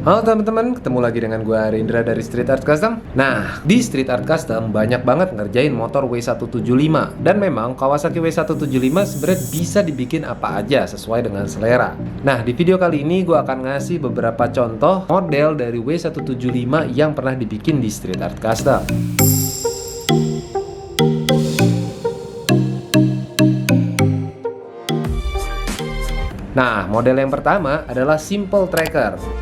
Halo teman-teman, ketemu lagi dengan gue Arindra dari Street Art Custom. Nah, di Street Art Custom banyak banget ngerjain motor W175. Dan memang Kawasaki W175 sebenarnya bisa dibikin apa aja sesuai dengan selera. Nah, di video kali ini gue akan ngasih beberapa contoh model dari W175 yang pernah dibikin di Street Art Custom. Nah, model yang pertama adalah Simple Tracker.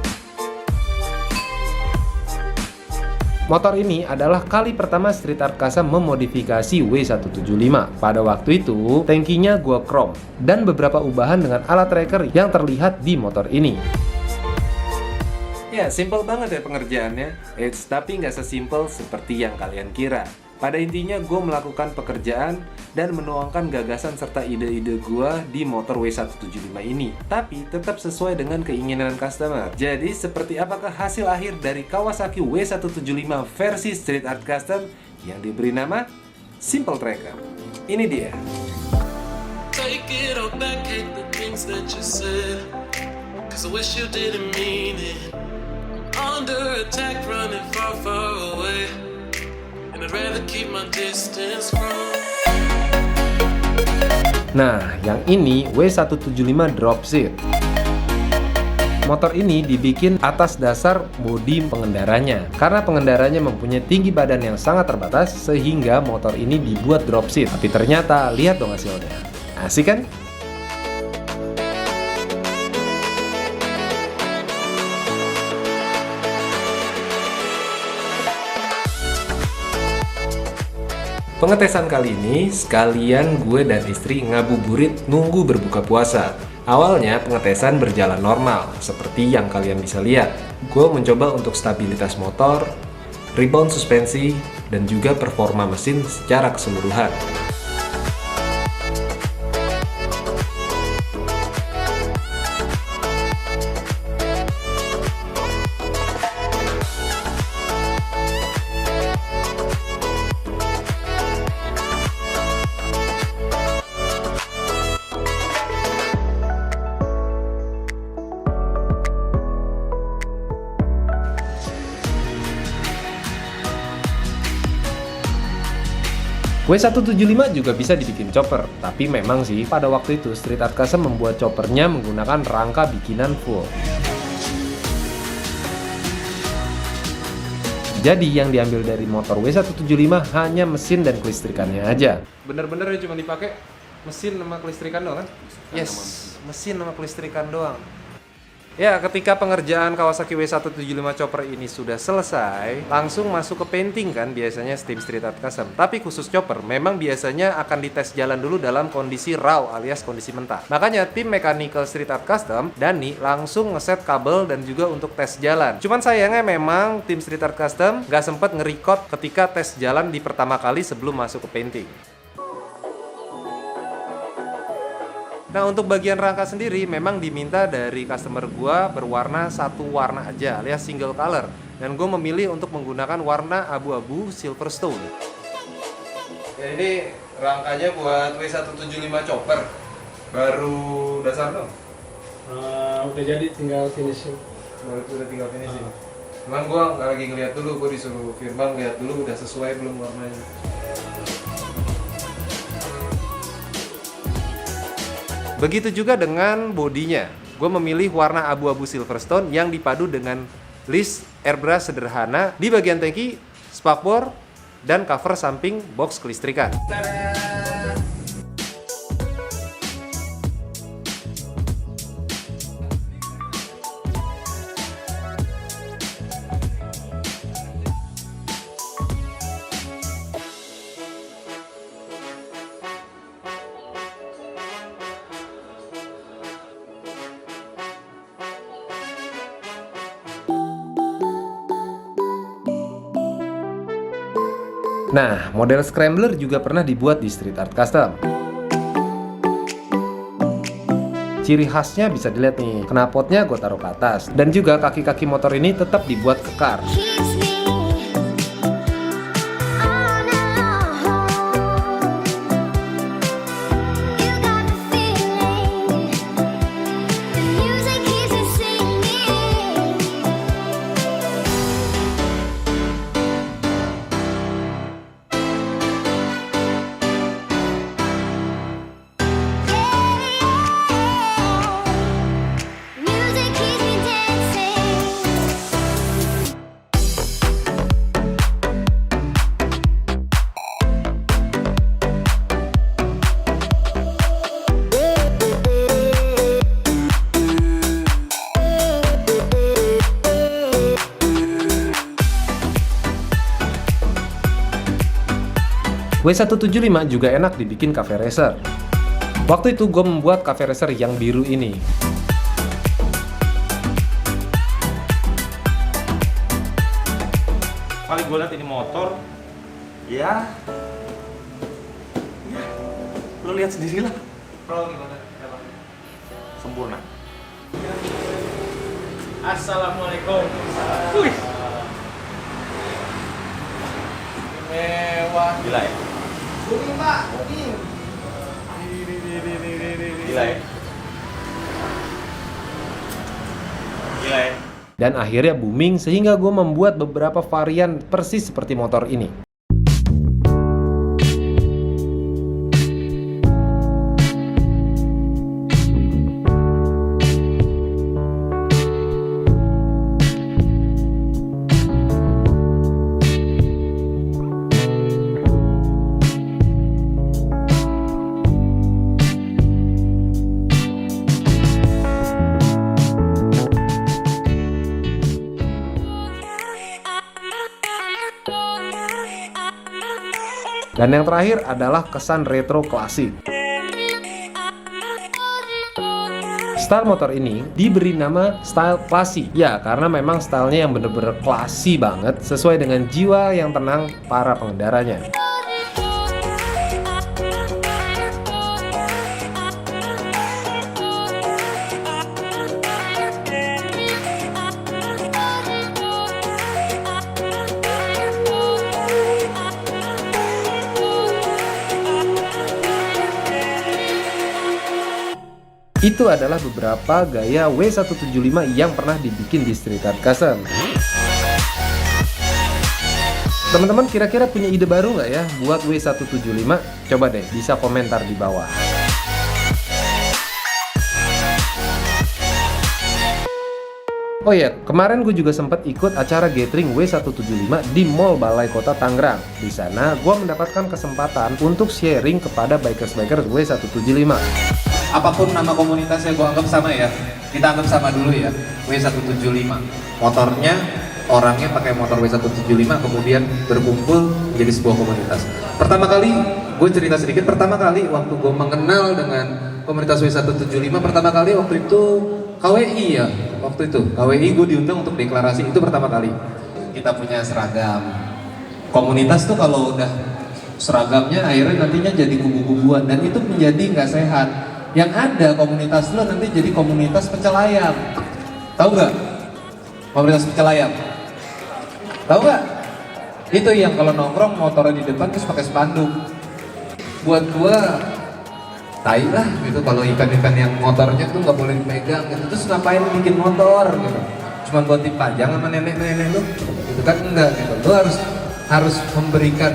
Motor ini adalah kali pertama Street Art Custom memodifikasi W175. Pada waktu itu, tangkinya gua chrome dan beberapa ubahan dengan alat tracker yang terlihat di motor ini. Ya, simple banget ya pengerjaannya. Tapi nggak sesimpel seperti yang kalian kira. Pada intinya, gue melakukan pekerjaan dan menuangkan gagasan serta ide-ide gue di motor W175 ini. Tapi tetap sesuai dengan keinginan customer. Jadi, seperti apakah hasil akhir dari Kawasaki W175 versi Street Art Custom yang diberi nama Simple Tracker? Ini dia. Take it all back, hate the things that you said, 'cause I wish you didn't mean it. Under attack, running far, far away. I'd rather keep my distance from. Nah, yang ini W175 Dropseat. Motor ini dibikin atas dasar bodi pengendaranya. Karena pengendaranya mempunyai tinggi badan yang sangat terbatas, sehingga motor ini dibuat dropseat. Tapi ternyata, lihat dong hasilnya. Asik kan? Pengetesan kali ini, sekalian gue dan istri ngabuburit nunggu berbuka puasa. Awalnya pengetesan berjalan normal, seperti yang kalian bisa lihat. Gue mencoba untuk stabilitas motor, rebound suspensi, dan juga performa mesin secara keseluruhan. W175 juga bisa dibikin chopper, tapi memang sih pada waktu itu Street Art Custom membuat choppernya menggunakan rangka bikinan full. Jadi yang diambil dari motor W175 hanya mesin dan kelistrikannya aja. Bener-bener ya cuma dipakai mesin sama kelistrikan doang kan? Yes, mesin sama kelistrikan doang. Ya, ketika pengerjaan Kawasaki W175 chopper ini sudah selesai, langsung masuk ke painting kan biasanya tim Street Art Custom. Tapi khusus chopper memang biasanya akan dites jalan dulu dalam kondisi raw alias kondisi mentah. Makanya tim mechanical Street Art Custom, Dani, langsung ngeset kabel dan juga untuk tes jalan. Cuman sayangnya memang tim Street Art Custom nggak sempat nge-record ketika tes jalan di pertama kali sebelum masuk ke painting. Nah, untuk bagian rangka sendiri memang diminta dari customer gua berwarna satu warna aja alias single color, dan gue memilih untuk menggunakan warna abu-abu Silverstone. Ya, ini rangkanya buat W175 chopper, baru dasar dong. Udah jadi, tinggal finishing. Udah tinggal finishing. Cuman gue nggak lagi ngeliat dulu, gue disuruh Firman lihat dulu udah sesuai belum warnanya. Begitu juga dengan bodinya. Gue memilih warna abu-abu Silverstone yang dipadu dengan list airbrush sederhana di bagian tangki, spakbor, dan cover samping box kelistrikan. Nah, model scrambler juga pernah dibuat di Street Art Custom. Ciri khasnya bisa dilihat nih, knalpotnya gue taruh ke atas. Dan juga kaki-kaki motor ini tetap dibuat kekar. W175 juga enak dibikin cafe racer. Waktu itu gue membuat cafe racer yang biru ini. Kali gue lihat ini motor, ya, lo lihat sendiri lah. Pro gimana? Sempurna. Assalamualaikum. Wih. Mewah. Gila ya? Booking Pak, booking. Gila ya? Gila ya? Dan akhirnya booming sehingga gue membuat beberapa varian persis seperti motor ini. Dan yang terakhir adalah kesan retro klasik. Style motor ini diberi nama style classy. Ya, karena memang stylenya yang bener-bener classy banget, sesuai dengan jiwa yang tenang para pengendaranya. Itu adalah beberapa gaya W175 yang pernah dibikin di Street Art Custom. Teman-teman kira-kira punya ide baru nggak ya buat W175? Coba deh bisa komentar di bawah. Oh ya, kemarin gue juga sempat ikut acara gathering W175 di Mall Balai Kota Tangerang. Di sana gue mendapatkan kesempatan untuk sharing kepada bikers-bikers W175. Apapun nama komunitasnya gue anggap sama ya. Kita anggap sama dulu ya. W175. Motornya, orangnya pakai motor W175 kemudian berkumpul menjadi sebuah komunitas. Pertama kali, gue cerita sedikit. Pertama kali waktu gue mengenal dengan komunitas W175, pertama kali waktu itu KWI ya. Waktu itu KWI gue diundang untuk deklarasi, itu pertama kali. Kita punya seragam. Komunitas tuh kalau udah seragamnya akhirnya nantinya jadi kubu-kubuan dan itu menjadi nggak sehat. Yang ada komunitas lo nanti jadi komunitas pecel ayam. Tahu nggak? Komunitas pecel ayam. Tahu nggak? Itu yang kalau nongkrong motornya di depan terus pakai spanduk. Buat gua tai lah gitu kalau ikan-ikan yang motornya tuh nggak boleh dipegang gitu. Terus ngapain bikin motor gitu? Cuma buat dipajang sama nenek-nenek lu? Itu kan enggak gitu. Lu harus memberikan,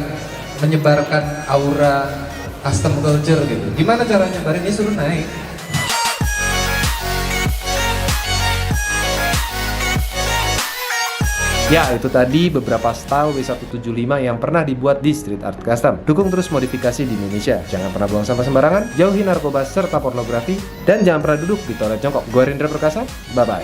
menyebarkan aura custom culture gitu. Gimana cara nyebarinnya? Suruh naik. Ya, itu tadi beberapa style W175 yang pernah dibuat di Street Art Custom. Dukung terus modifikasi di Indonesia. Jangan pernah buang sampah sembarangan, jauhi narkoba serta pornografi, dan jangan pernah duduk di toilet jongkok. Gue Rindra Perkasa, bye-bye.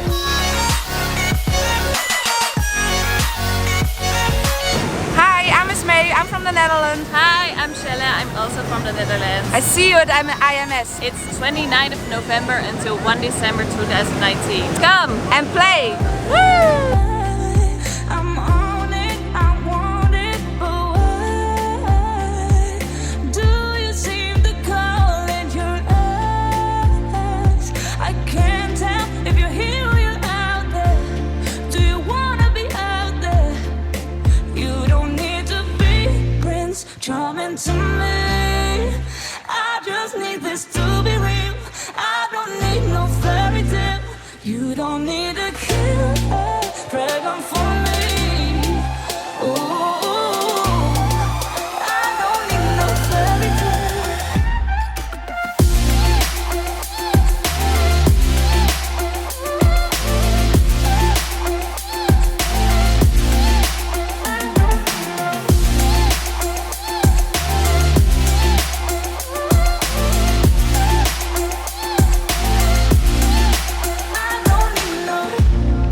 I'm from the Netherlands. Hi, I'm Shella. I'm also from the Netherlands. I see you at IMS. It's 29th of November until 1 December 2019. Come and play. Woo! I'm on it, I want it, but why do you seem to call it your eyes? I can't tell if you're here or you're out there. Do you wanna be out there? You don't need to be Prince Charming to me. I just need this to be real. I don't need no fairy tale. You don't need